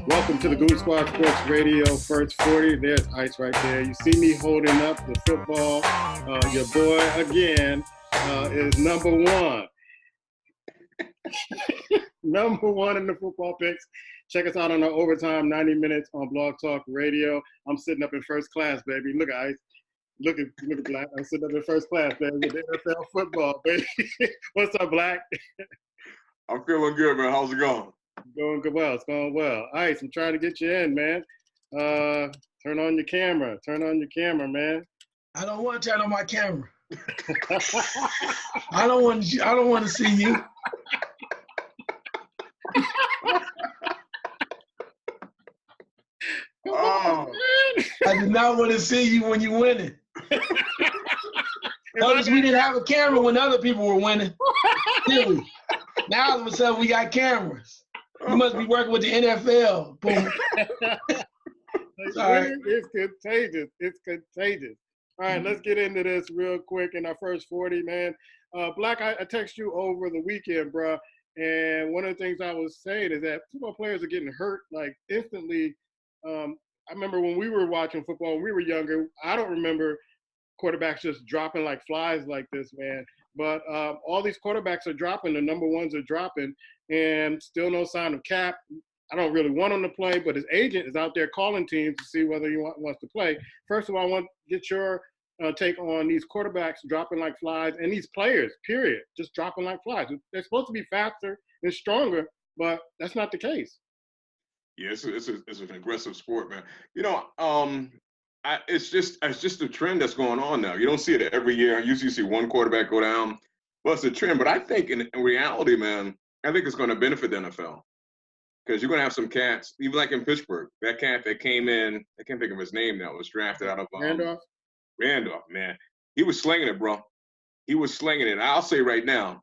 Welcome to the Goon Squad Sports Radio First 40. There's Ice right there. You see me holding up the football. Your boy, again, is number one. Number one in the football picks. Check us out on our overtime 90 minutes on Blog Talk Radio. I'm sitting up in first class, baby. Look at Ice. Look at Black. I'm sitting up in first class, baby. With NFL football, baby. What's up, Black? I'm feeling good, man. How's it going? Going good. Well, it's going well. Ice, I'm trying to get you in, man. Turn on your camera. Turn on your camera, man. I don't want to turn on my camera. I don't want to see you. Oh. I do not want to see you when you're winning. Notice we didn't have a camera when other people were winning, did we? Now all of a sudden we got cameras. You must be working with the NFL. Boom. Sorry. It's contagious. It's contagious. All right, let's get into this real quick in our first 40, man. Black, I text you over the weekend, bro. And one of the things I was saying is that football players are getting hurt like instantly. I remember when we were watching football, when we were younger, I don't remember quarterbacks just dropping like flies like this, man. But all these quarterbacks are dropping. The number ones are dropping. And still no sign of Cap. I don't really want him to play, but his agent is out there calling teams to see whether he wants to play. First of all, I want to get your take on these quarterbacks dropping like flies and these players, period, just dropping like flies. They're supposed to be faster and stronger, but that's not the case. Yeah, it's an aggressive sport, man. You know, it's just a trend that's going on now. You don't see it every year. Usually you see one quarterback go down. Well, it's a trend, but I think in reality, man, I think it's going to benefit the NFL because you're going to have some cats, even like in Pittsburgh, that cat that came in, I can't think of his name now, was drafted out of Randolph, man. He was slinging it, bro. He was slinging it. I'll say right now,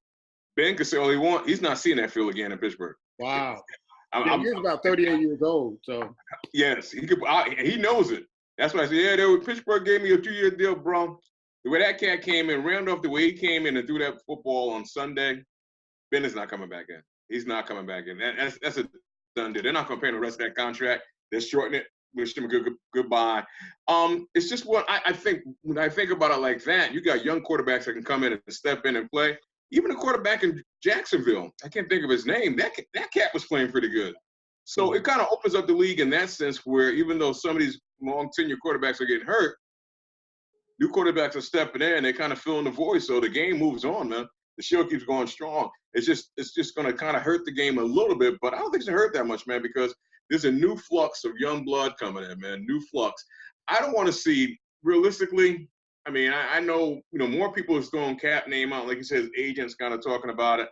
Ben could say all he wants. He's not seeing that field again in Pittsburgh. Wow. He's about 38 years old, so. Yes, he knows it. That's why I said, Pittsburgh gave me a 2-year deal, bro. The way that cat came in, Randolph, the way he came in and threw that football on Sunday, Ben is not coming back in. He's not coming back in. That's a done deal. They're not going to pay him the rest of that contract. They're shortening it. Wish him a goodbye. It's just what I think when I think about it like that. You got young quarterbacks that can come in and step in and play. Even a quarterback in Jacksonville, I can't think of his name. That cat was playing pretty good. So it kind of opens up the league in that sense where even though some of these long tenure quarterbacks are getting hurt, new quarterbacks are stepping in. They kind of fill in the void. So the game moves on, man. The show keeps going strong. It's just going to kind of hurt the game a little bit, but I don't think it's going to hurt that much, man, because there's a new flux of young blood coming in, man, new flux. I don't want to see, realistically, I mean, I know, more people is throwing Cap name out. Like you said, his agent's kind of talking about it.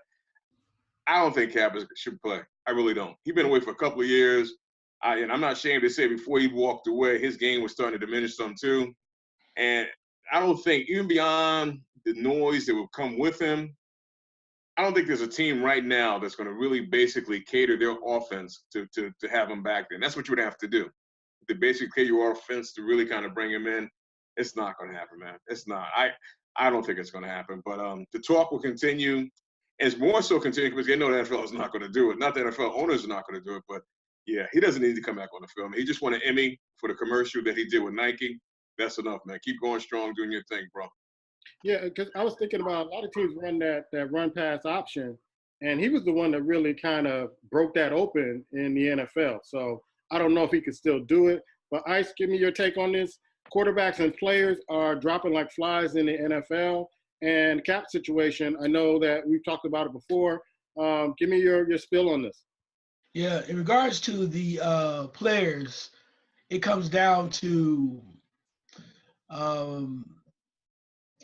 I don't think Cap should play. I really don't. He's been away for a couple of years. And I'm not ashamed to say before he walked away, his game was starting to diminish some too. And I don't think, even beyond the noise that will come with him, I don't think there's a team right now that's going to really basically cater their offense to have him back there. And that's what you would have to do. To basically cater your offense to really kind of bring him in. It's not going to happen, man. It's not. I don't think it's going to happen. But the talk will continue. And it's more so continuing because they know the NFL is not going to do it. Not the NFL owners are not going to do it. But, yeah, he doesn't need to come back on the film. He just won an Emmy for the commercial that he did with Nike. That's enough, man. Keep going strong, doing your thing, bro. Yeah, because I was thinking about a lot of teams run that run pass option, and he was the one that really kind of broke that open in the NFL. So I don't know if he could still do it. But Ice, give me your take on this. Quarterbacks and players are dropping like flies in the NFL, and Cap situation. I know that we've talked about it before. Give me your spill on this. Yeah, in regards to the players, it comes down to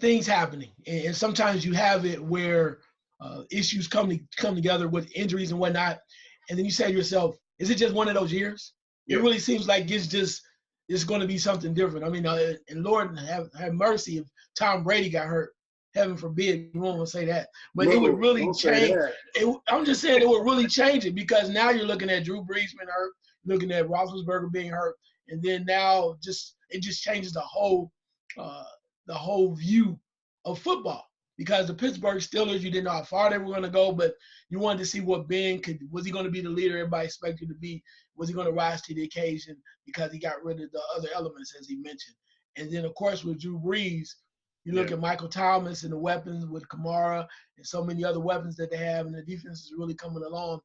things happening, and sometimes you have it where issues come together with injuries and whatnot, and then you say to yourself, "Is it just one of those years?" Yeah. It really seems like it's going to be something different. I mean, and Lord have mercy if Tom Brady got hurt. Heaven forbid, you won't say that, but it would really change. I'm just saying it would really change it because now you're looking at Drew Brees being hurt, looking at Roethlisberger being hurt, and then now it just changes the whole view of football. because the Pittsburgh Steelers, you didn't know how far they were going to go, but you wanted to see what Ben could. Was he going to be the leader everybody expected to be? Was he going to rise to the occasion because he got rid of the other elements, as he mentioned? And then, of course, with Drew Brees, you look at Michael Thomas and the weapons with Kamara and so many other weapons that they have, and the defense is really coming along.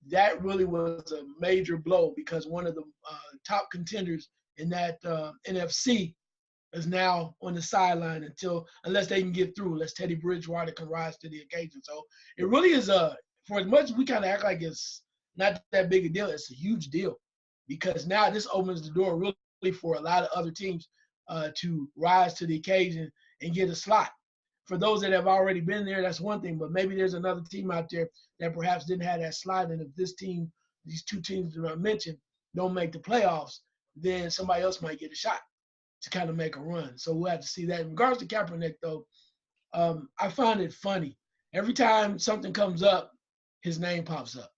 That really was a major blow because one of the top contenders in that NFC is now on the sideline unless they can get through, unless Teddy Bridgewater can rise to the occasion. So it really is for as much as we kind of act like it's not that big a deal, it's a huge deal because now this opens the door really for a lot of other teams to rise to the occasion and get a slot. For those that have already been there, that's one thing, but maybe there's another team out there that perhaps didn't have that slot, and if these two teams that I mentioned don't make the playoffs, then somebody else might get a shot to kind of make a run. So we'll have to see that. In regards to Kaepernick, though, I find it funny. Every time something comes up, his name pops up.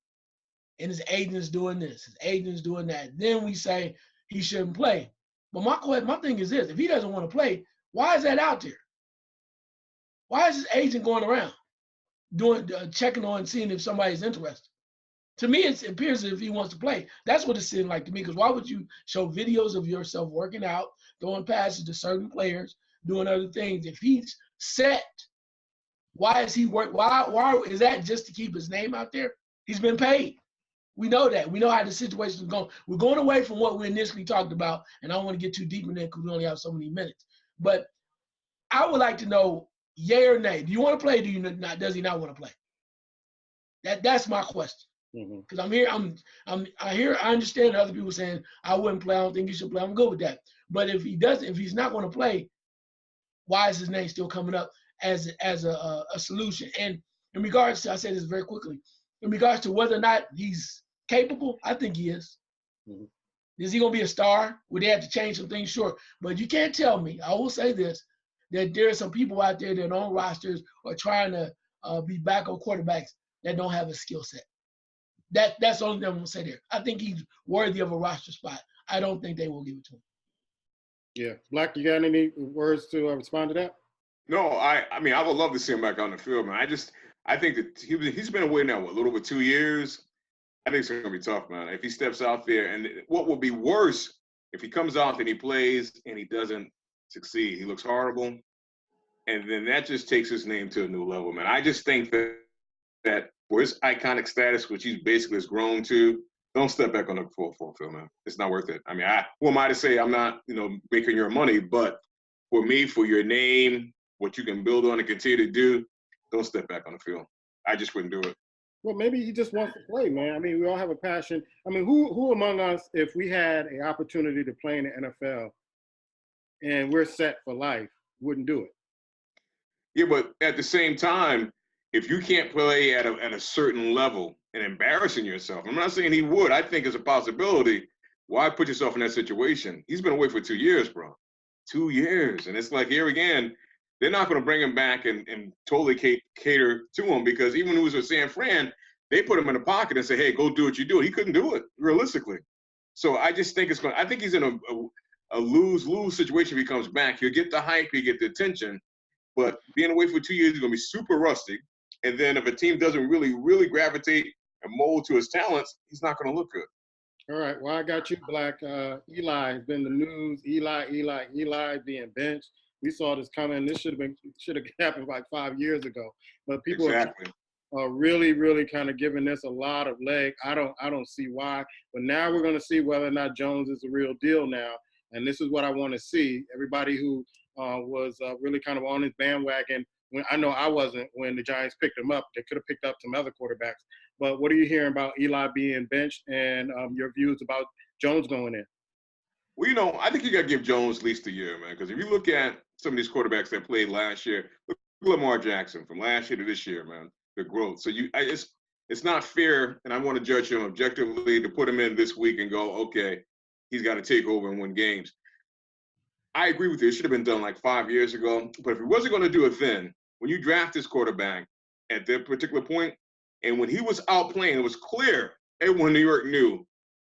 And his agent's doing this, his agent's doing that. Then we say he shouldn't play. But my thing is this. If he doesn't want to play, why is that out there? Why is his agent going around checking on, seeing if somebody's interested? To me, it appears as if he wants to play. That's what it seemed like to me, because why would you show videos of yourself working out, throwing passes to certain players, doing other things? If he's set, why is he work? Why is that just to keep his name out there? He's been paid. We know that. We know how the situation is going. We're going away from what we initially talked about, and I don't want to get too deep in there because we only have so many minutes. But I would like to know, yay or nay, do you want to play? Do you not? Does he not want to play? That's my question. Because I understand other people saying I wouldn't play. I don't think he should play. I'm good with that. But if he's not going to play, why is his name still coming up as a solution? And in regards to, I say this very quickly, in regards to whether or not he's capable, I think he is. Is he going to be a star? Would they have to change some things? Sure. But you can't tell me, I will say this, that there are some people out there that on rosters are trying to be backup quarterbacks that don't have a skill set. That's the only thing I'm going to say there. I think he's worthy of a roster spot. I don't think they will give it to him. Yeah. Black, you got any words to respond to that? No, I mean, I would love to see him back on the field, man. I think that he's been away now, a little over 2 years. I think it's going to be tough, man. If he steps out there, and what would be worse if he comes out and he plays and he doesn't succeed. He looks horrible. And then that just takes his name to a new level, man. I just think that for his iconic status, which he's basically has grown to, don't step back on the full field, man. It's not worth it. I mean, who am I to say I'm not, making your money, but for me, for your name, what you can build on and continue to do, don't step back on the field. I just wouldn't do it. Well, maybe he just wants to play, man. I mean, we all have a passion. I mean, who among us, if we had an opportunity to play in the NFL and we're set for life, wouldn't do it? Yeah, but at the same time, if you can't play at a certain level and embarrassing yourself, I'm not saying he would. I think it's a possibility. Why put yourself in that situation? He's been away for 2 years, bro. 2 years. And it's like, here again, they're not going to bring him back and totally cater to him, because even when he was with San Fran, they put him in the pocket and say, hey, go do what you do. He couldn't do it, realistically. So I just think I think he's in a lose-lose situation if he comes back. He'll get the hype, he'll get the attention, but being away for 2 years, he's going to be super rusty. And then if a team doesn't really, really gravitate and mold to his talents, he's not going to look good. All right. Well, I got you, Black. Eli has been the news. Eli being benched. We saw this coming. This should have happened like 5 years ago. But people are really, really kind of giving this a lot of leg. I don't see why. But now we're going to see whether or not Jones is the real deal now. And this is what I want to see. Everybody who was really kind of on his bandwagon, when I know I wasn't when the Giants picked him up. They could have picked up some other quarterbacks. But what are you hearing about Eli being benched and your views about Jones going in? Well, I think you got to give Jones at least a year, man, because if you look at some of these quarterbacks that played last year, look at Lamar Jackson from last year to this year, man, the growth. So it's not fair, and I want to judge him objectively to put him in this week and go, okay, he's got to take over and win games. I agree with you. It should have been done like 5 years ago. But if he wasn't going to do it then, when you draft this quarterback at that particular point, and when he was out playing, it was clear everyone in New York knew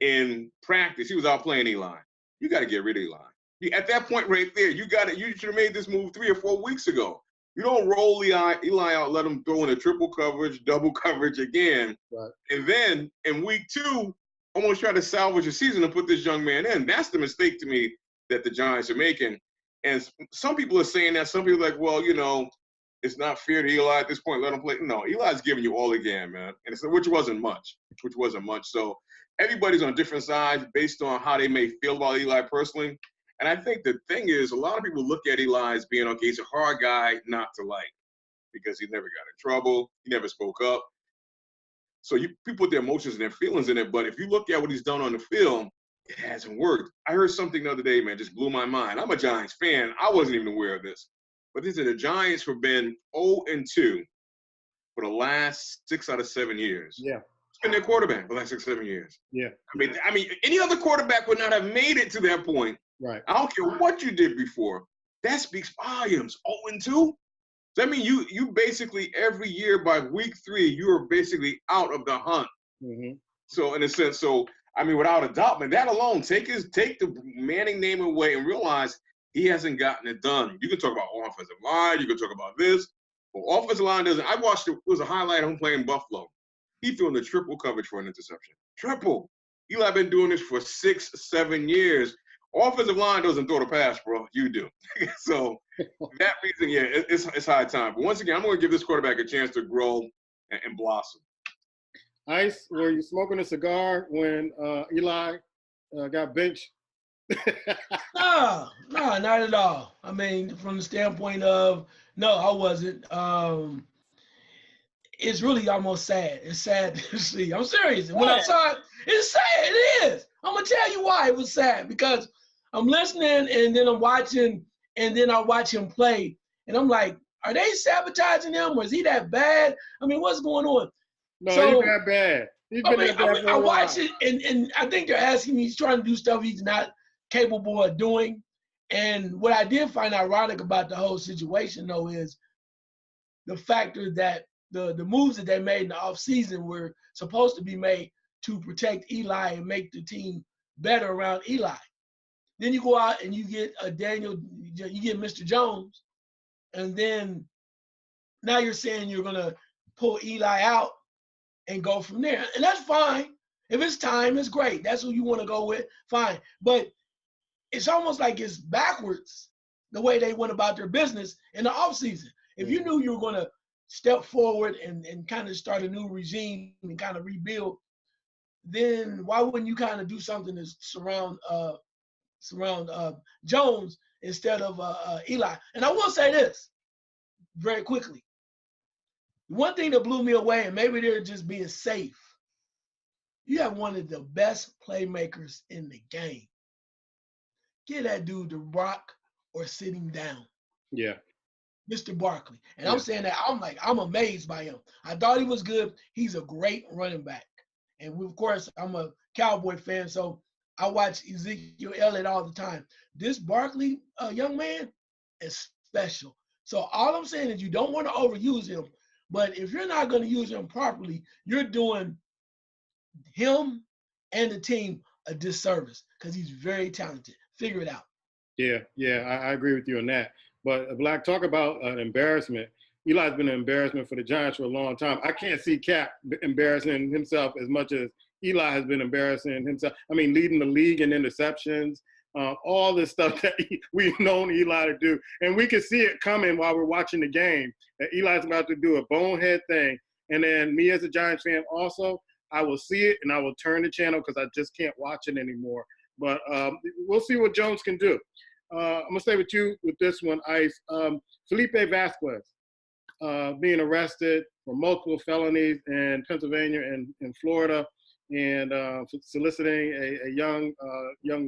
in practice he was out playing Eli. You got to get rid of Eli. At that point right there, you should have made this move 3 or 4 weeks ago. You don't roll Eli out, let him throw in a triple coverage, double coverage again. Right. And then in week 2, almost try to salvage the season and put this young man in. That's the mistake to me that the Giants are making. And some people are saying that. Some people are like, well, it's not fair to Eli at this point. Let him play. No, Eli's giving you all again, man. And which wasn't much. So everybody's on different sides based on how they may feel about Eli personally. And I think the thing is, a lot of people look at Eli as being, okay, he's a hard guy not to like because he never got in trouble. He never spoke up. So people put their emotions and their feelings in it. But if you look at what he's done on the field, it hasn't worked. I heard something the other day, man, just blew my mind. I'm a Giants fan. I wasn't even aware of this. But these are the Giants have been 0-2 for the last 6 out of 7 years. Yeah. It's been their quarterback for the last 6, 7 years. Yeah. I mean, any other quarterback would not have made it to that point. Right. I don't care what you did before. That speaks volumes. 0-2. So I mean, you basically every year by week 3, you are basically out of the hunt. Mm-hmm. So in a sense, I mean, without a doubt, man, that alone, take the Manning name away and realize he hasn't gotten it done. You can talk about offensive line, you can talk about this, but offensive line doesn't. I watched it was a highlight of him playing Buffalo. He threw in the triple coverage for an interception. Triple. Eli been doing this for 6, 7 years. Offensive line doesn't throw the pass, bro. You do. So that reason, yeah, it's high time. But once again, I'm going to give this quarterback a chance to grow and blossom. Ice, were you smoking a cigar when Eli got benched? No, not at all. I mean, from the standpoint of, no, I wasn't. It's really almost sad. It's sad to see. I'm serious. When I saw it, it's sad. It is. I'm going to tell you why it was sad. Because I'm listening and then I'm watching and then I watch him play. And I'm like, are they sabotaging him? Was he that bad? I mean, what's going on? No, he's that bad. He's been that bad. I watch it and I think they're asking me, he's trying to do stuff he's not capable of doing. And what I did find ironic about the whole situation, though, is the factor that the moves that they made in the offseason were supposed to be made to protect Eli and make the team better around Eli. Then you go out and you get you get Mr. Jones, and then now you're saying you're going to pull Eli out and go from there. And that's fine. If it's time, it's great. That's who you want to go with, fine. But it's almost like it's backwards the way they went about their business in the offseason. If you knew you were going to step forward and kind of start a new regime and kind of rebuild, then why wouldn't you kind of do something to surround Jones instead of Eli? And I will say this very quickly. One thing that blew me away, and maybe they're just being safe, you have one of the best playmakers in the game. Get that dude to rock or sit him down. Yeah. Mr. Barkley. And I'm saying that I'm amazed by him. I thought he was good. He's a great running back. And of course, I'm a Cowboy fan, so I watch Ezekiel Elliott all the time. This Barkley young man is special. So all I'm saying is you don't want to overuse him. But if you're not going to use him properly, you're doing him and the team a disservice because he's very talented. Figure it out. Yeah, I agree with you on that. But Black, talk about an embarrassment. Eli's been an embarrassment for the Giants for a long time. I can't see Cap embarrassing himself as much as Eli has been embarrassing himself. I mean, leading the league in interceptions, all this stuff that we've known Eli to do. And we can see it coming while we're watching the game, that Eli's about to do a bonehead thing. And then me as a Giants fan also, I will see it and I will turn the channel because I just can't watch it anymore. But we'll see what Jones can do. I'm going to stay with you with this one, Ice. Felipe Vasquez being arrested for multiple felonies in Pennsylvania and in Florida and soliciting a young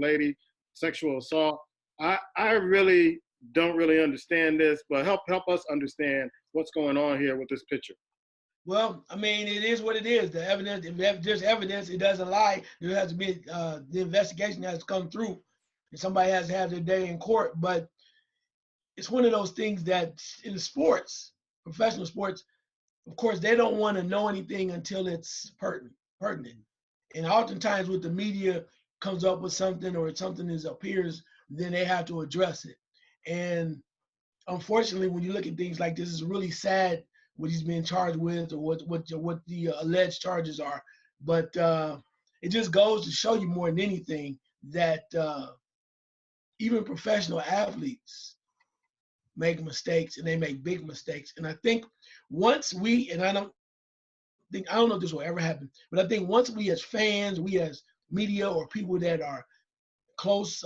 lady, sexual assault. I really don't really understand this, but help us understand what's going on here with this picture. Well, I mean, it is what it is. The evidence, if there's evidence, it doesn't lie. There has to be the investigation has to come through, and somebody has to have their day in court. But it's one of those things that in sports, professional sports, of course, they don't want to know anything until it's pertinent. And oftentimes, with the media comes up with something or something appears, then they have to address it. And unfortunately, when you look at things like this, it's really sad what he's being charged with or what the alleged charges are. But it just goes to show you more than anything that even professional athletes make mistakes and they make big mistakes. And I think once we, and I don't know if this will ever happen, but I think once we as fans, we as media or people that are close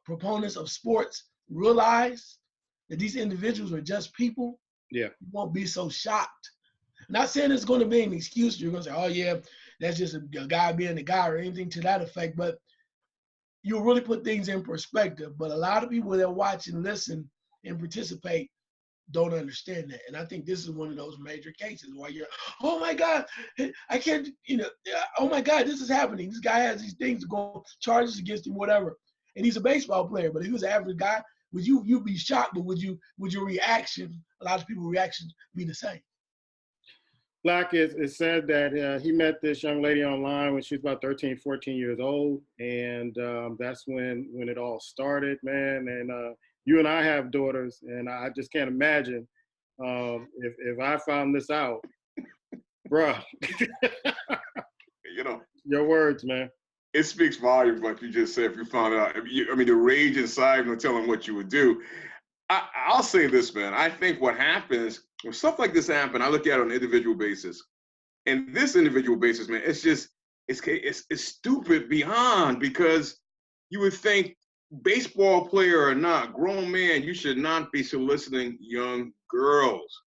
proponents of sports realize that these individuals are just people, Yeah. you won't be so shocked. Not saying it's going to be an excuse. You're going to say, oh, yeah, that's just a guy being a guy or anything to that effect. But you'll really put things in perspective. But a lot of people that watch and listen and participate don't understand that. And I think this is one of those major cases where you're, oh my God, I can't, oh my God, this is happening. This guy has these things going, charges against him, whatever. And he's a baseball player, but if he was an average guy, you'd be shocked, but would your reaction, a lot of people's reactions be the same? Black is said that he met this young lady online when she was about 13, 14 years old. And that's when it all started, man. And you and I have daughters, and I just can't imagine if I found this out, bruh. Your words, man. It speaks volumes, like you just said, if you found out. I mean, the rage inside and telling what you would do. I'll say this, man. I think what happens, when stuff like this happen, I look at it on an individual basis. And this individual basis, man, it's just, it's stupid beyond, because you would think, baseball player or not, grown man, you should not be soliciting young girls,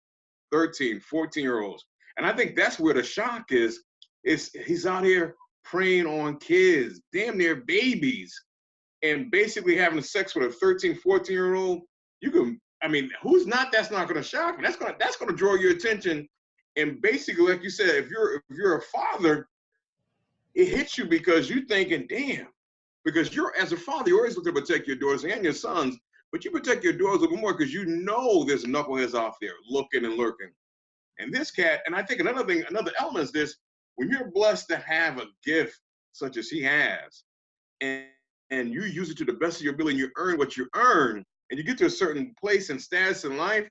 13, 14-year-olds. And I think that's where the shock is he's out here preying on kids, damn near babies, and basically having sex with a 13, 14-year-old. Who's not, that's not going to shock me. That's going to draw your attention. And basically, like you said, if you're a father, it hits you because you're thinking, damn, because as a father, you always look to protect your daughters and your sons, but you protect your daughters a little more because you know there's knuckleheads out there looking and lurking. And this cat, and I think another element is this: when you're blessed to have a gift such as he has, and you use it to the best of your ability, and you earn what you earn, and you get to a certain place and status in life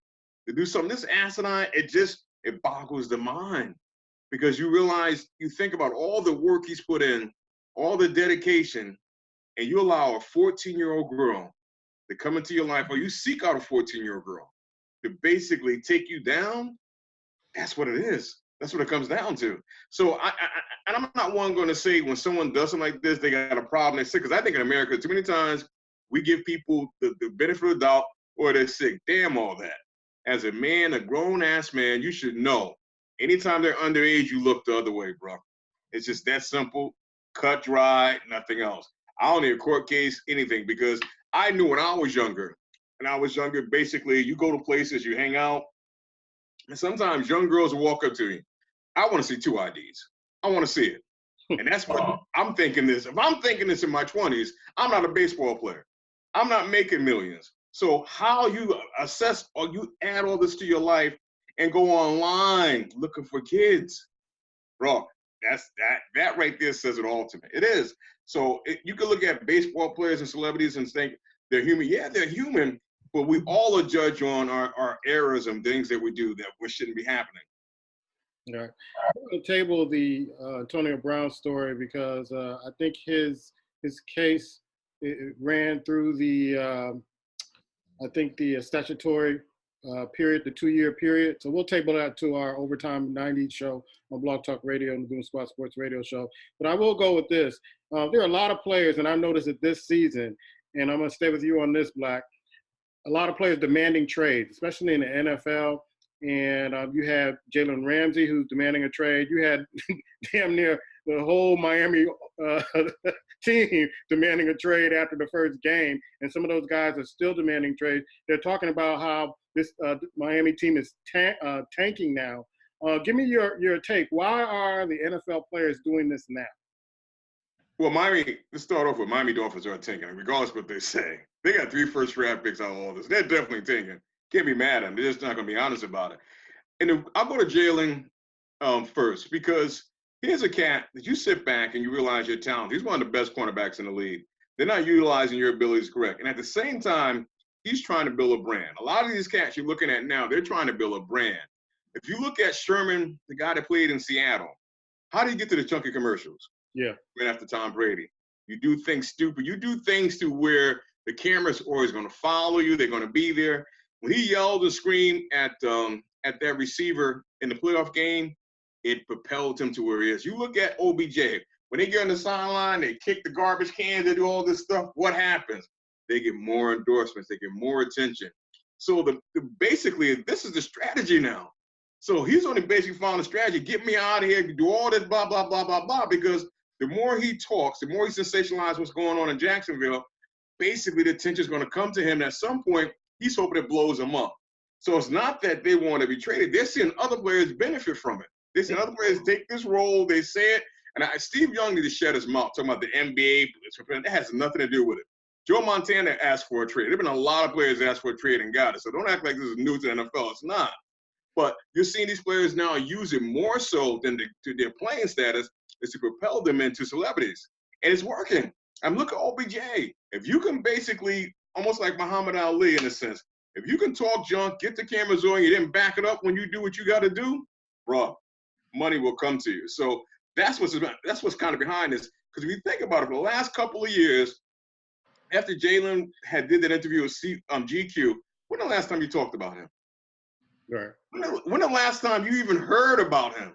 to do something this asinine, it boggles the mind, because you realize, you think about all the work he's put in, all the dedication, and you allow a 14-year-old girl to come into your life, or you seek out a 14-year-old girl to basically take you down. That's what it is. That's what it comes down to. So and I'm not one going to say when someone does something like this, they got a problem, they're sick. Because I think in America, too many times, we give people the benefit of the doubt, or they're sick. Damn all that. As a man, a grown-ass man, you should know. Anytime they're underage, you look the other way, bro. It's just that simple, cut, dry, nothing else. I don't need a court case, anything, because I knew when I was younger, basically, you go to places, you hang out, and sometimes young girls will walk up to me. I want to see 2 IDs. I want to see it. And that's what I'm thinking this. If I'm thinking this in my 20s, I'm not a baseball player. I'm not making millions. So how you assess or you add all this to your life and go online looking for kids, bro, that right there says it all to me. It is. So you can look at baseball players and celebrities and think they're human. Yeah, they're human, but we all are judged on our errors and things that we do that shouldn't be happening. All right. I'm going to table the Antonio Brown story because I think his case it ran through the statutory period, the 2-year period. So we'll table that to our Overtime 90 show on Blog Talk Radio and the Goon Squad Sports Radio show. But I will go with this. There are a lot of players, and I noticed it this season, and I'm going to stay with you on this, Black. A lot of players demanding trades, especially in the NFL. And you had Jalen Ramsey, who's demanding a trade. You had damn near the whole Miami team demanding a trade after the first game. And some of those guys are still demanding trades. They're talking about how this Miami team is tanking now. Give me your take. Why are the NFL players doing this now? Well, let's start off with Miami Dolphins are tanking, regardless of what they say. They got 3 first-round picks out of all this. They're definitely tanking. Can't be mad at them. They're just not going to be honest about it. And I'll go to Jalen first, because here's a cat that you sit back and you realize your talent. He's one of the best cornerbacks in the league. They're not utilizing your abilities correct. And at the same time, he's trying to build a brand. A lot of these cats you're looking at now, they're trying to build a brand. If you look at Sherman, the guy that played in Seattle, how did he get to the chunky commercials? Yeah. Right after Tom Brady. You do things stupid. You do things to where the camera's always going to follow you. They're going to be there. When he yelled and screamed at that receiver in the playoff game, it propelled him to where he is. You look at OBJ. When they get on the sideline, they kick the garbage cans, they do all this stuff. What happens? They get more endorsements. They get more attention. So basically, this is the strategy now. So he's only basically found a strategy. Get me out of here. Do all this blah, blah, blah, blah, blah. Because the more he talks, the more he sensationalizes what's going on in Jacksonville, basically the attention is going to come to him. And at some point, he's hoping it blows him up. So it's not that they want to be traded. They're seeing other players benefit from it. They're seeing other players take this role. They say it. And Steve Young needs to shut his mouth talking about the NBA. That has nothing to do with it. Joe Montana asked for a trade. There have been a lot of players that asked for a trade and got it. So don't act like this is new to the NFL. It's not. But you're seeing these players now use it more so than to their playing status is to propel them into celebrities. And it's working. I'm looking at OBJ. If you can basically, almost like Muhammad Ali in a sense, if you can talk junk, get the cameras on, you didn't back it up when you do what you got to do, bro, money will come to you. So that's what's kind of behind this. Because if you think about it, for the last couple of years, after Jalen did that interview with GQ, when the last time you talked about him? Right. When the last time you even heard about him?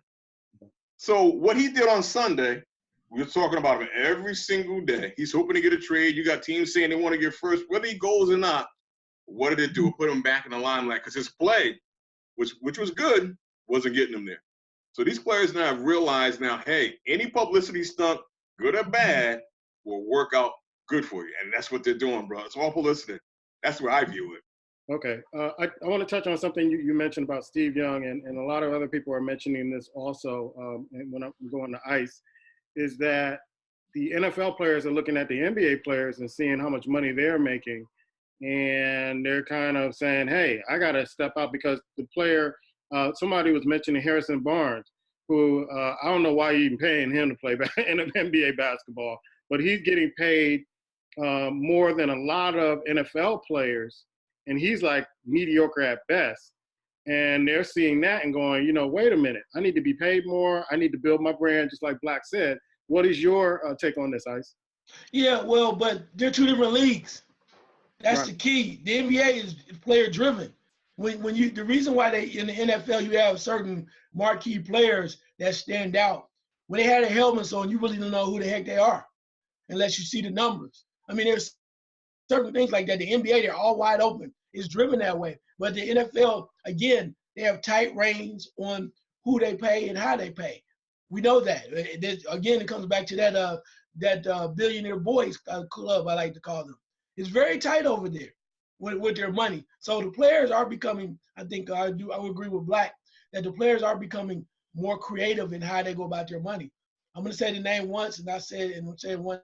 So what he did on Sunday, we're talking about him every single day. He's hoping to get a trade. You got teams saying they want to get first, whether he goes or not. What did it do? It put him back in the limelight because his play, which was good, wasn't getting him there. So these players now have realized now, hey, any publicity stunt, good or bad, will work out good for you. And that's what they're doing, bro. It's all publicity. That's where I view it. Okay. I want to touch on something you mentioned about Steve Young, and a lot of other people are mentioning this also and when I'm going to ICE, is that the NFL players are looking at the NBA players and seeing how much money they're making. And they're kind of saying, hey, I got to step out because the player, somebody was mentioning Harrison Barnes, who I don't know why you're even paying him to play in NBA basketball, but he's getting paid more than a lot of NFL players. And he's like mediocre at best. And they're seeing that and going, wait a minute, I need to be paid more. I need to build my brand, just like Black said. What is your take on this, Ice? Yeah, well, but they're two different leagues. That's right. The key. The NBA is player driven. When you the reason why they in the NFL you have certain marquee players that stand out. When they had their helmets on, you really don't know who the heck they are unless you see the numbers. I mean, there's certain things like that. The NBA, they're all wide open. It's driven that way. But the NFL, again, they have tight reins on who they pay and how they pay. We know that. Again, it comes back to that billionaire boys club, I like to call them. It's very tight over there with their money. So the players are becoming, I think I would agree with Black, that the players are becoming more creative in how they go about their money. I'm going to say the name once, and I said it one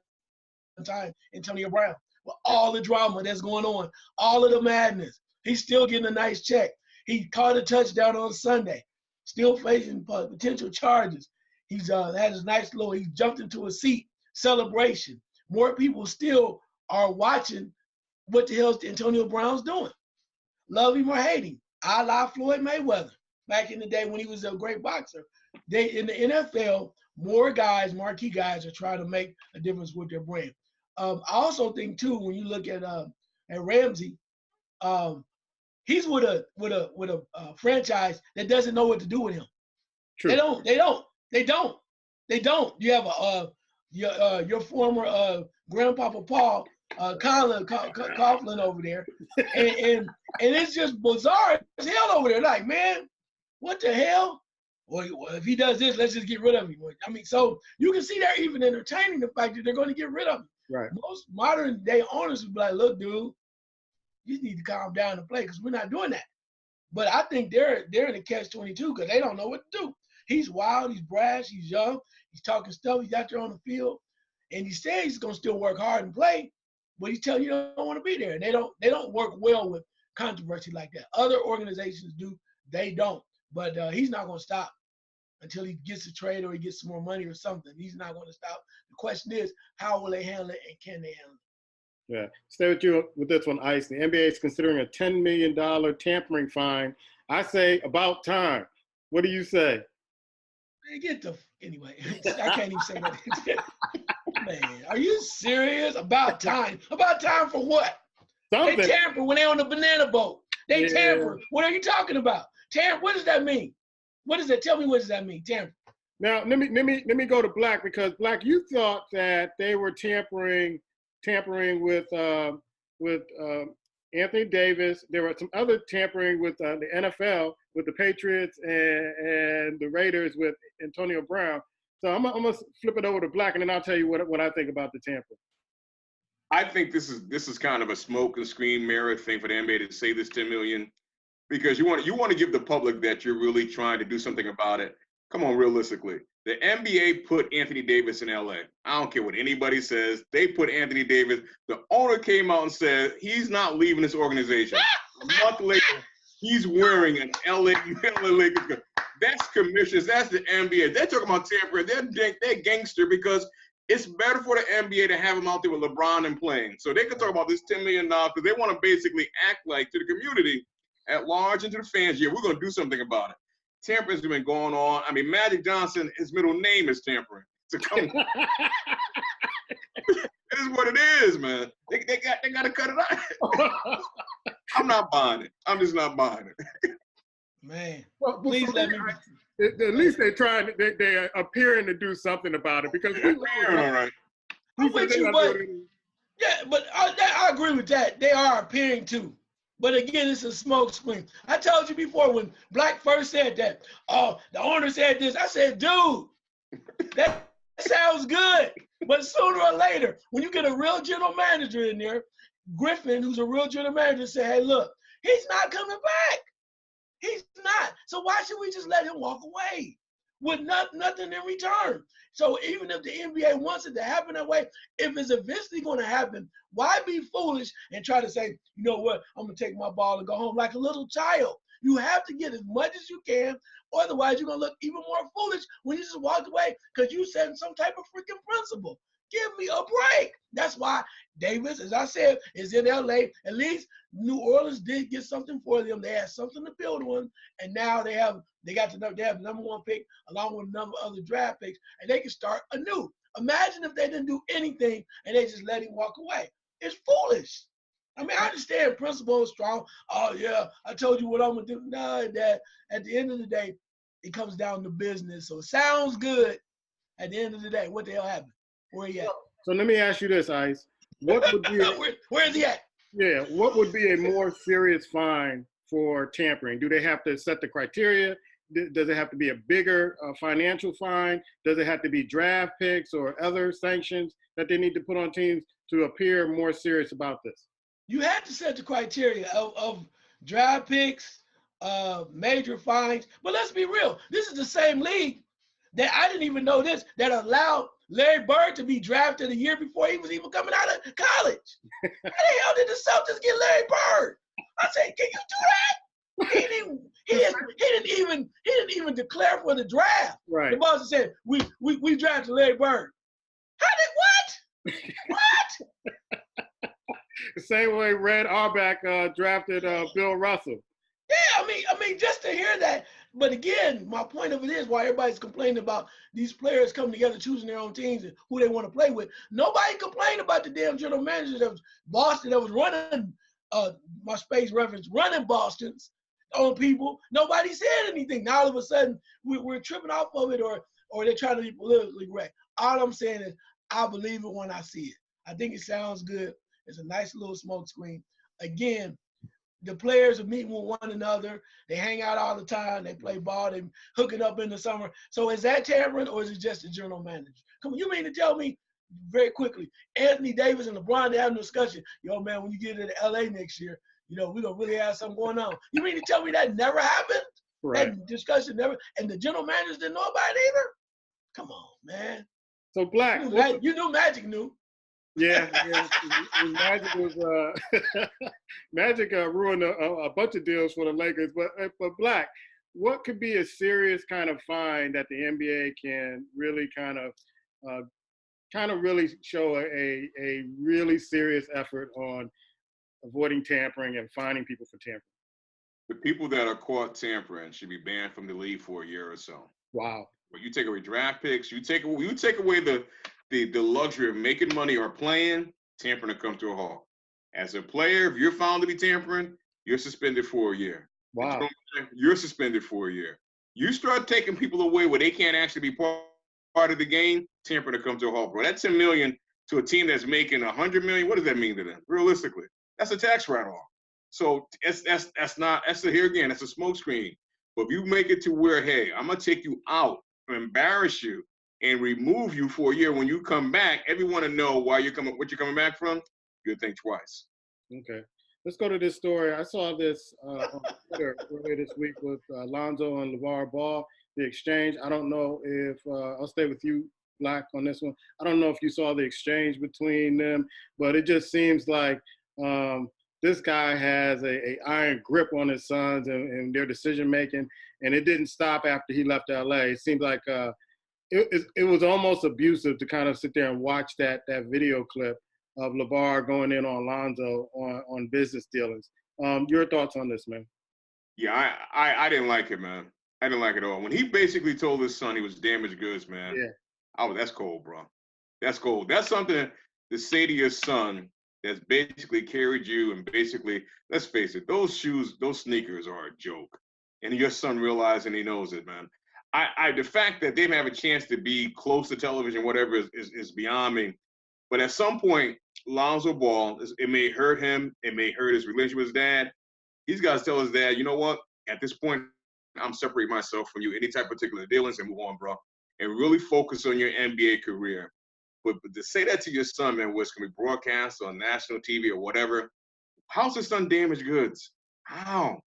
time, Antonio Brown. With all the drama that's going on, all of the madness, he's still getting a nice check. He caught a touchdown on Sunday, still facing potential charges. He's had his nice little, he jumped into a seat, celebration. More people still are watching what the hell Antonio Brown's doing. Love him or hate him, a la Floyd Mayweather. Back in the day when he was a great boxer. In the NFL, more guys, marquee guys, are trying to make a difference with their brand. I also think too, when you look at Ramsey, he's with a franchise that doesn't know what to do with him. True. They don't. You have your former grandpapa Paul Coughlin over there, and it's just bizarre as hell over there. Like, man, what the hell? Well, if he does this, let's just get rid of him. I mean, so you can see they're even entertaining the fact that they're going to get rid of him. Right. Most modern day owners would be like, look, dude, you need to calm down and play because we're not doing that. But I think they're in a catch-22 because they don't know what to do. He's wild, he's brash, he's young, he's talking stuff, he's out there on the field, and he says he's gonna still work hard and play, but he's telling you don't want to be there. And they don't work well with controversy like that. Other organizations do, they don't. But he's not gonna stop until he gets a trade or he gets some more money or something. He's not gonna stop. The question is, how will they handle it and can they handle it? Yeah. Stay with you with this one, Ice. The NBA is considering a $10 million tampering fine. I say about time. What do you say? Man, anyway. I can't even say that. Man, are you serious? About time? About time for what? Something. They tamper when they're on the banana boat. They tamper. What are you talking about? Tamper. What does that mean? What is that? Tell me what does that mean? Tamper. Now let me go to Black, because Black, you thought that they were tampering with Anthony Davis. There were some other tampering with the NFL, with the Patriots and the Raiders with Antonio Brown. So I'm gonna flip it over to Black, and then I'll tell you what I think about the tampering. I think this is kind of a smoke and screen mirror thing for the NBA to say this $10 million, because you want to give the public that you're really trying to do something about it. Come on, realistically. The NBA put Anthony Davis in LA. I don't care what anybody says. They put Anthony Davis. The owner came out and said he's not leaving this organization. A month later, he's wearing an LA Lakers. That's commissions. That's the NBA. They're talking about tampering. They're gangster, because it's better for the NBA to have him out there with LeBron and playing. So they can talk about this $10 million because they want to basically act like, to the community at large and to the fans, yeah, we're going to do something about it. Tampering's been going on. I mean, Magic Johnson, his middle name is tampering. So come on. It is what it is, man. They got to cut it out. I'm not buying it. I'm just not buying it. Man, well, please let me. At least they're trying. They are appearing to do something about it, because all right. I'm with you, but yeah, but I agree with that. They are appearing to. But again, it's a smoke screen. I told you before, when Black first said that, the owner said this, I said, dude, that sounds good. But sooner or later, when you get a real general manager in there, Griffin, who's a real general manager, say, hey, look, he's not coming back. He's not. So why should we just let him walk away with nothing in return? So even if the NBA wants it to happen that way, if it's eventually going to happen, why be foolish and try to say, you know what, I'm going to take my ball and go home like a little child? You have to get as much as you can, otherwise you're going to look even more foolish when you just walked away because you set some type of freaking principle. Give me a break. That's why Davis, as I said, is in LA. At least New Orleans did get something for them. They had something to build on, and now they have the number one pick along with a number of other draft picks, and they can start anew. Imagine if they didn't do anything and they just let him walk away. It's foolish. I mean, I understand principle is strong. Oh yeah, I told you what I'm gonna do. No, that at the end of the day, it comes down to business. So it sounds good. At the end of the day, what the hell happened? Where he at? So let me ask you this, Ice. What would be where is he at? Yeah, what would be a more serious fine for tampering? Do they have to set the criteria? Does it have to be a bigger financial fine? Does it have to be draft picks or other sanctions that they need to put on teams to appear more serious about this? You have to set the criteria of draft picks, major fines. But let's be real. This is the same league that I didn't even know this, that allowed Larry Bird to be drafted a year before he was even coming out of college. How the hell did the Celtics get Larry Bird? I said, can you do that? He didn't even declare for the draft. Right. The boss said, we drafted Larry Bird. How did what? What? The same way Red Auerbach drafted Bill Russell. Yeah, I mean, just to hear that. But again, my point of it is why everybody's complaining about these players coming together, choosing their own teams and who they want to play with. Nobody complained about the damn general manager that was Boston, that was running my space reference, running Boston's own people. Nobody said anything. Now all of a sudden we're tripping off of it, or they're trying to be politically correct. All I'm saying is I believe it when I see it. I think it sounds good. It's a nice little smoke screen. Again, the players are meeting with one another. They hang out all the time. They play ball. They hooking up in the summer. So is that tampering, or is it just the general manager? Come on, you mean to tell me very quickly, Anthony Davis and LeBron, they have a discussion. Yo, man, when you get into LA next year, you know, we're going to really have something going on. You mean to tell me that never happened? Right. That discussion never, and the general managers didn't know about it either? Come on, man. So Black. You knew Magic knew. Yeah. Magic was Magic ruined a bunch of deals for the Lakers. But Black, what could be a serious kind of fine that the NBA can really kind of kind of really show a really serious effort on avoiding tampering and finding people for tampering. The people that are caught tampering should be banned from the league for a year or so. Wow. But you take away draft picks, you take away the luxury of making money or playing, tampering to come to a halt. As a player, if you're found to be tampering, you're suspended for a year. Wow. You're suspended for a year. You start taking people away where they can't actually be part of the game, tampering to come to a halt, bro. That $10 million to a team that's making $100 million, what does that mean to them? Realistically, that's a tax write-off. So that's here again, that's a smokescreen. But if you make it to where, hey, I'm gonna take you out, embarrass you, and remove you for a year. When you come back, everyone to know why you're coming, what you're coming back from. You'll think twice. Okay, let's go to this story. I saw this on Twitter earlier this week with Lonzo and LeVar Ball, the exchange. I don't know if I'll stay with you, Black, on this one. I don't know if you saw the exchange between them, but it just seems like this guy has a iron grip on his sons and their decision making, and it didn't stop after he left LA. It seemed like it was almost abusive to kind of sit there and watch that video clip of LeVar going in on Lonzo on business dealings. Your thoughts on this, man? Yeah, I didn't like it, man. I didn't like it at all. When he basically told his son he was damaged goods, man. Yeah. That's cold, bro. That's cold. That's something to say to your son that's basically carried you, and basically, let's face it, those shoes, those sneakers are a joke. And your son realizing he knows it, man. The fact that they have a chance to be close to television, whatever, is beyond me. But at some point, Lonzo Ball, it may hurt him. It may hurt his relationship with his dad. He's got to tell his dad, you know what? At this point, I'm separating myself from you. Any type of particular dealings, and move on, bro. And really focus on your NBA career. But to say that to your son, man, where it's going to be broadcast on national TV or whatever, how's his son damaged goods? How?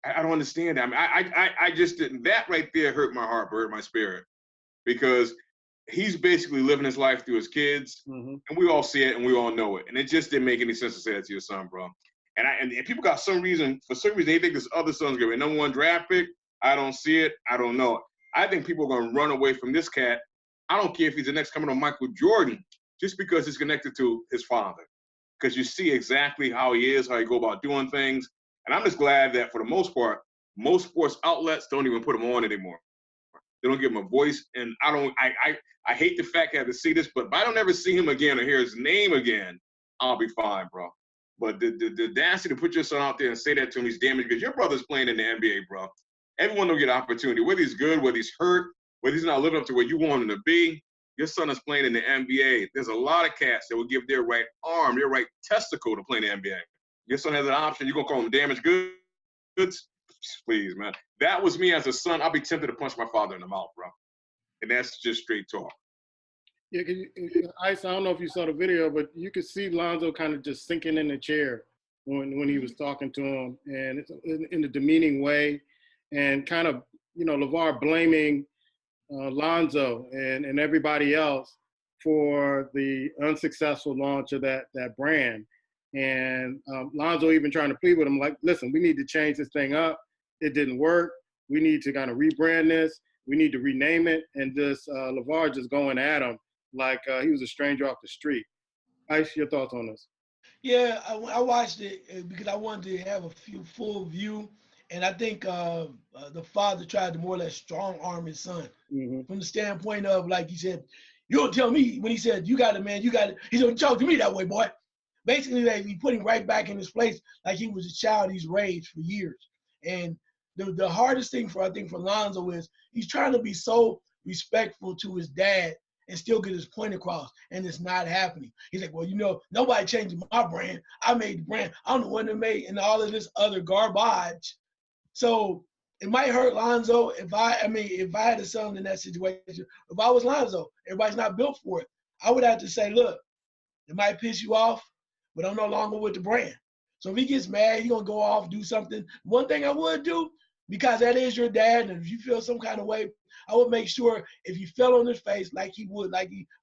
I don't understand that. I mean, I just didn't. That right there hurt my heart, hurt my spirit, because he's basically living his life through his kids, and we all see it and we all know it. And it just didn't make any sense to say that to your son, bro. And people got for some reason, they think this other son's going to be a #1 draft pick. I don't see it. I don't know it. I think people are going to run away from this cat. I don't care if he's the next coming on Michael Jordan, just because he's connected to his father. Because you see exactly how he is, how he go about doing things. And I'm just glad that for the most part, most sports outlets don't even put him on anymore. They don't give him a voice. And I hate the fact I have to see this, but if I don't ever see him again or hear his name again, I'll be fine, bro. But the audacity to put your son out there and say that to him, he's damaged, because your brother's playing in the NBA, bro. Everyone will get an opportunity, whether he's good, whether he's hurt, whether he's not living up to where you want him to be. Your son is playing in the NBA. There's a lot of cats that will give their right arm, their right testicle to play in the NBA. Your son has an option. You're going to call him damaged goods? Please, man. That was me as a son. I'd be tempted to punch my father in the mouth, bro. And that's just straight talk. Yeah, Ice, I don't know if you saw the video, but you could see Lonzo kind of just sinking in the chair when he was talking to him, and it's in a demeaning way, and kind of, LeVar blaming Lonzo and everybody else for the unsuccessful launch of that brand. And Lonzo even trying to plead with him, like, listen, we need to change this thing up. It didn't work. We need to kind of rebrand this. We need to rename it. And just LeVar just going at him like he was a stranger off the street. Ice, your thoughts on this? Yeah, I watched it because I wanted to have a full view. And I think the father tried to more or less strong arm his son from the standpoint of, like he said, you don't tell me, when he said, you got it, man, you got it. He don't talk to me that way, boy. Basically, like, he put him right back in his place like he was a child he's raised for years. And the hardest thing for Lonzo is he's trying to be so respectful to his dad and still get his point across, and it's not happening. He's like, well, nobody changed my brand. I made the brand. I'm the one that made, and all of this other garbage. So it might hurt Lonzo if I had a son in that situation. If I was Lonzo, everybody's not built for it. I would have to say, look, it might piss you off, but I'm no longer with the brand. So if he gets mad, he's going to go off, do something. One thing I would do, because that is your dad, and if you feel some kind of way, I would make sure if he fell on his face like he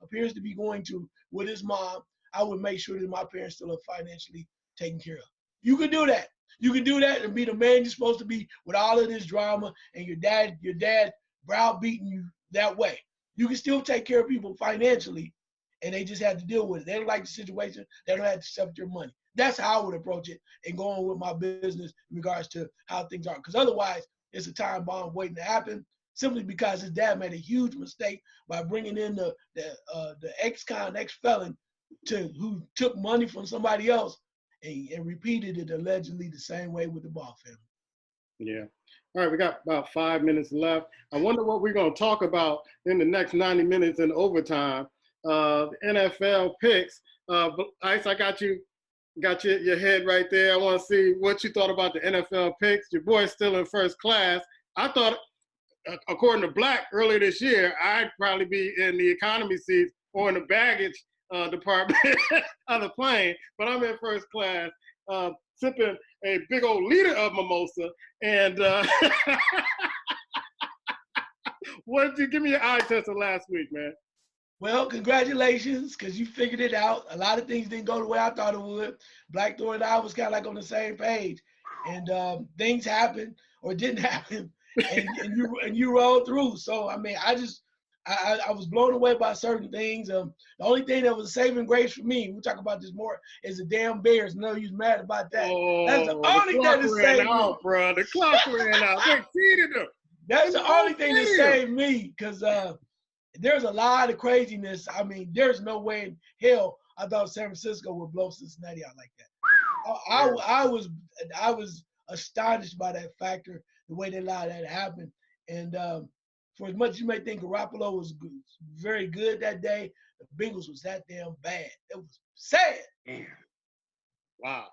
appears to be going to with his mom, I would make sure that my parents still are financially taken care of. You can do that. You can do that and be the man you're supposed to be with all of this drama, and your dad browbeating you that way. You can still take care of people financially and they just had to deal with it. They don't like the situation. They don't have to accept your money. That's how I would approach it and go on with my business in regards to how things are. Because otherwise, it's a time bomb waiting to happen simply because his dad made a huge mistake by bringing in the ex-con, ex-felon who took money from somebody else and repeated it allegedly the same way with the Ball family. Yeah. All right, we got about 5 minutes left. I wonder what we're going to talk about in the next 90 minutes in overtime. NFL picks. Ice, I got your head right there. I want to see what you thought about the NFL picks. Your boy's still in first class. I thought, according to Black, earlier this year, I'd probably be in the economy seats or in the baggage department of the plane, but I'm in first class, sipping a big old liter of mimosa. And what did you give me your eye test of last week, man? Well, congratulations, because you figured it out. A lot of things didn't go the way I thought it would. Black Thor and I was kind of like on the same page. And things happened or didn't happen, and you rolled through. So, I mean, I was blown away by certain things. The only thing that was a saving grace for me, we'll talk about this more, is the damn Bears. No, you was mad about that. Oh, that's the only thing that saved me. Bro. The clock ran out. They cheated them. That's the only thing that saved me, because there's a lot of craziness. I mean, there's no way in hell I thought San Francisco would blow Cincinnati out like that. I was astonished by that factor, the way they allowed that to happen. And for as much as you may think Garoppolo was very good that day, the Bengals was that damn bad. It was sad. Wow.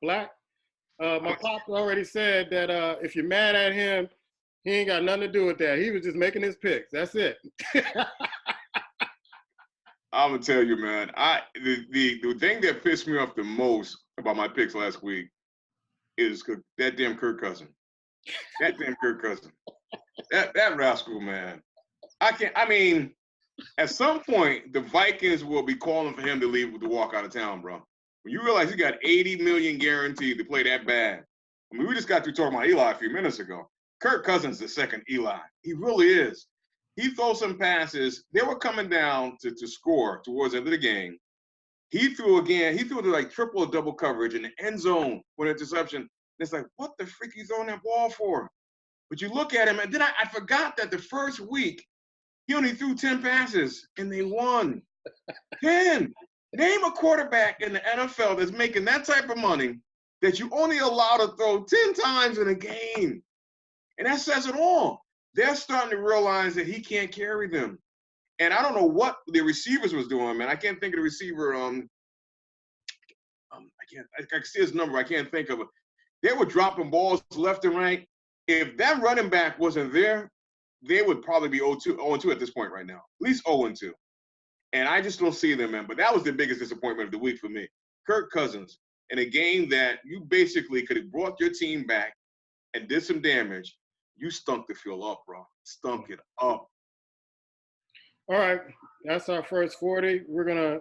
Black, my pops already said that if you're mad at him, he ain't got nothing to do with that. He was just making his picks. That's it. I'm gonna tell you, man. The thing that pissed me off the most about my picks last week is that damn Kirk Cousins. That damn Kirk Cousins. That rascal, man. I mean, at some point, the Vikings will be calling for him to leave to walk out of town, bro. When you realize he got $80 million guaranteed to play that bad. I mean, we just got through talking about Eli a few minutes ago. Kirk Cousins is the second Eli. He really is. He throws some passes. They were coming down to score towards the end of the game. He threw again. He threw to like triple or double coverage in the end zone with an interception. It's like, what the freak he's on that ball for? But you look at him, and then I forgot that the first week, he only threw 10 passes, and they won. 10. Name a quarterback in the NFL that's making that type of money that you only allow to throw 10 times in a game. And that says it all. They're starting to realize that he can't carry them. And I don't know what the receivers was doing, man. I can't think of the receiver. I can see his number. I can't think of it. They were dropping balls left and right. If that running back wasn't there, they would probably be 0-2 at this point right now. At least 0-2. And I just don't see them, man. But that was the biggest disappointment of the week for me. Kirk Cousins, in a game that you basically could have brought your team back and did some damage. You stunk the field up, bro. Stunk it up. All right. That's our first 40. We're going to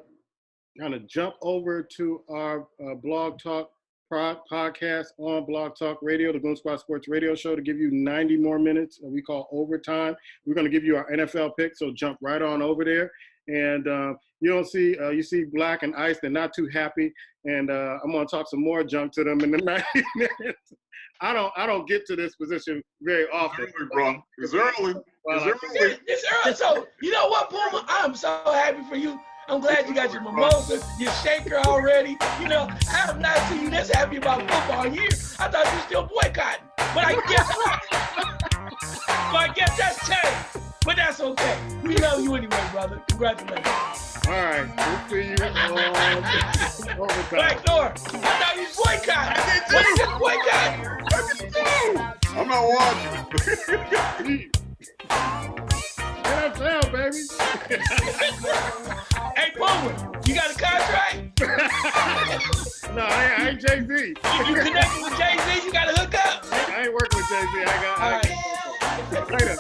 kind of jump over to our Blog Talk podcast on Blog Talk Radio, the Goon Squad Sports Radio Show, to give you 90 more minutes. We call overtime. We're going to give you our NFL picks, so jump right on over there. And you see Black and Ice, they're not too happy. And I'm going to talk some more junk to them in the 90 minutes. I don't get to this position very often. It's early, bro. It's early. It's early. So, you know what, Puma? I'm so happy for you. I'm glad you got your mimosa, your shaker already. You know, I have not seen you this happy about football in years. I thought you were still boycotting. But I guess that's changed. But that's okay. We love you anyway, brother. Congratulations. All right. We'll see you on overtime. Black Thor, I thought you was boycotting. What is this boycott? I'm not watching. Get uptown, baby. Hey, Puma, you got a contract? No, I ain't Jay-Z. You connected with Jay-Z? You got to hook up? I ain't working with Jay-Z. All right. Later.